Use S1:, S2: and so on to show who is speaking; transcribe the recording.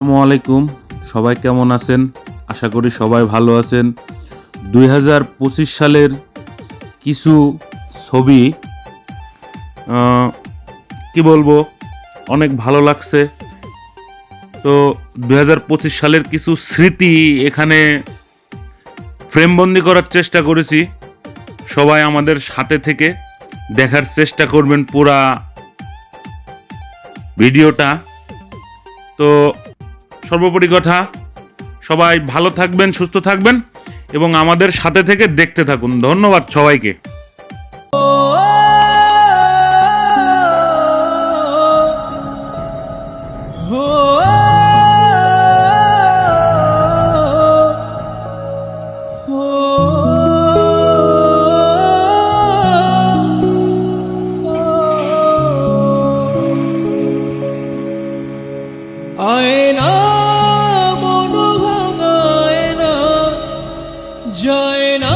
S1: আসসালামু আলাইকুম। সবাই কেমন আছেন? আশা করি সবাই ভালো আছেন। 2025 সালের কিছু ছবি কি বলবো, অনেক ভালো লাগছে। তো 2025 সালের কিছু স্মৃতি এখানে ফ্রেমবন্দি করার চেষ্টা করেছি। সবাই আমাদের সাথে থেকে দেখার চেষ্টা করবেন পুরা ভিডিওটা। তো সর্বোপরি কথা, সবাই ভালো থাকবেন, সুস্থ থাকবেন এবং আমাদের সাথে থেকে দেখতে থাকুন। ধন্যবাদ সবাইকে।
S2: আয়না মনোভাব আয়না যায় না।